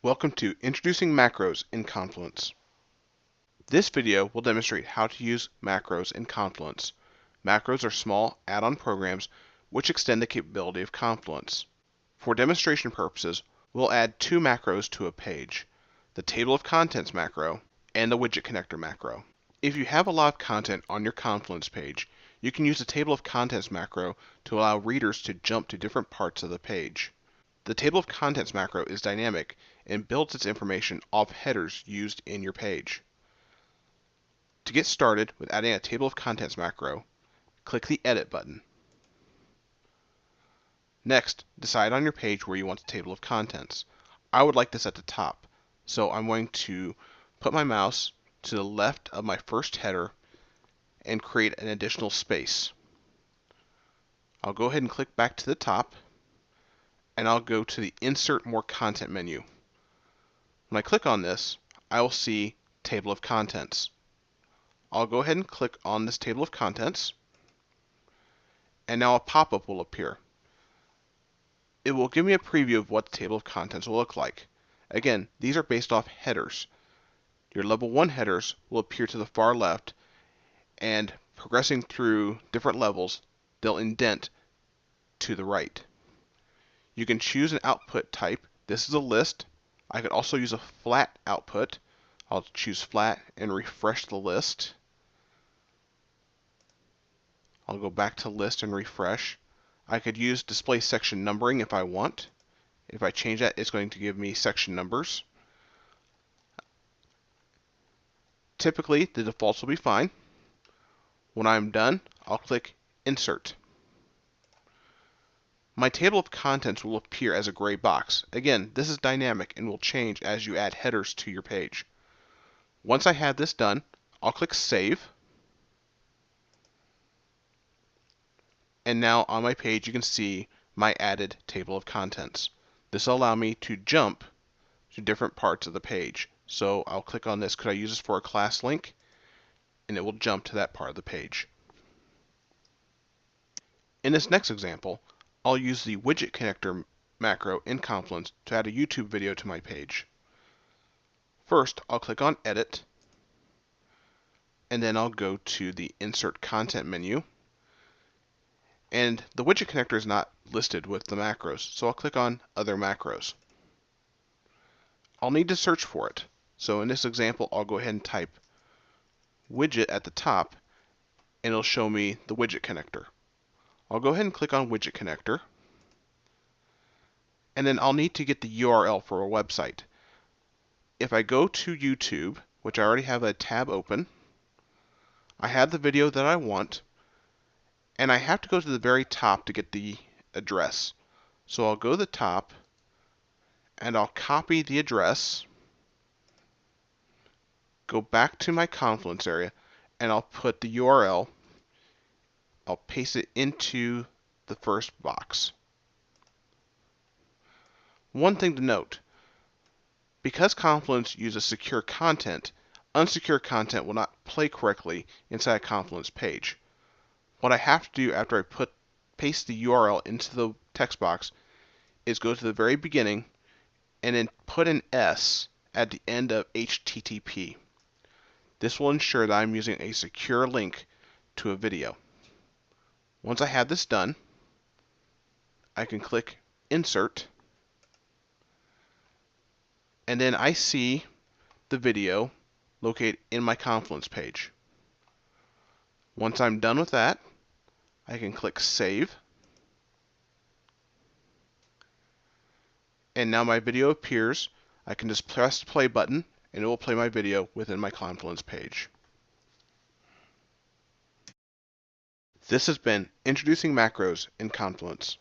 Welcome to Introducing Macros in Confluence. This video will demonstrate how to use macros in Confluence. Macros are small add-on programs which extend the capability of Confluence. For demonstration purposes, we'll add two macros to a page, the Table of Contents macro and the Widget Connector macro. If you have a lot of content on your Confluence page, you can use the Table of Contents macro to allow readers to jump to different parts of the page. The Table of Contents macro is dynamic and builds its information off headers used in your page. To get started with adding a Table of Contents macro, click the Edit button. Next, decide on your page where you want the Table of Contents. I would like this at the top, so I'm going to put my mouse to the left of my first header and create an additional space. I'll go ahead and click back to the top, and I'll go to the Insert More Content menu. When I click on this, I will see Table of Contents. I'll go ahead and click on this Table of Contents, and now a pop-up will appear. It will give me a preview of what the Table of Contents will look like. Again, these are based off headers. Your level 1 headers will appear to the far left, and progressing through different levels, they'll indent to the right. You can choose an output type. This is a list. I could also use a flat output. I'll choose flat and refresh the list. I'll go back to list and refresh. I could use display section numbering if I want. If I change that, it's going to give me section numbers. Typically, the defaults will be fine. When I'm done, I'll click Insert. My table of contents will appear as a gray box. Again, this is dynamic and will change as you add headers to your page. Once I have this done, I'll click Save. And now on my page you can see my added table of contents. This will allow me to jump to different parts of the page. So I'll click on this. Could I use this for a class link? And it will jump to that part of the page. In this next example, I'll use the Widget Connector macro in Confluence to add a YouTube video to my page. First, I'll click on Edit, and then I'll go to the Insert Content menu. And the Widget Connector is not listed with the macros, so I'll click on Other Macros. I'll need to search for it. So in this example, I'll go ahead and type Widget at the top, and it'll show me the Widget Connector. I'll go ahead and click on Widget Connector, and then I'll need to get the URL for a website. If I go to YouTube, which I already have a tab open, I have the video that I want, and I have to go to the very top to get the address. So I'll go to the top, and I'll copy the address, go back to my Confluence area, and I'll put the URL, I'll paste it into the first box. One thing to note, because Confluence uses secure content, unsecure content will not play correctly inside a Confluence page. What I have to do after I paste the URL into the text box is go to the very beginning and then put an S at the end of HTTP. This will ensure that I'm using a secure link to a video. Once I have this done, I can click Insert, and then I see the video located in my Confluence page. Once I'm done with that, I can click Save, and now my video appears. I can just press the play button and it will play my video within my Confluence page. This has been Introducing Macros in Confluence.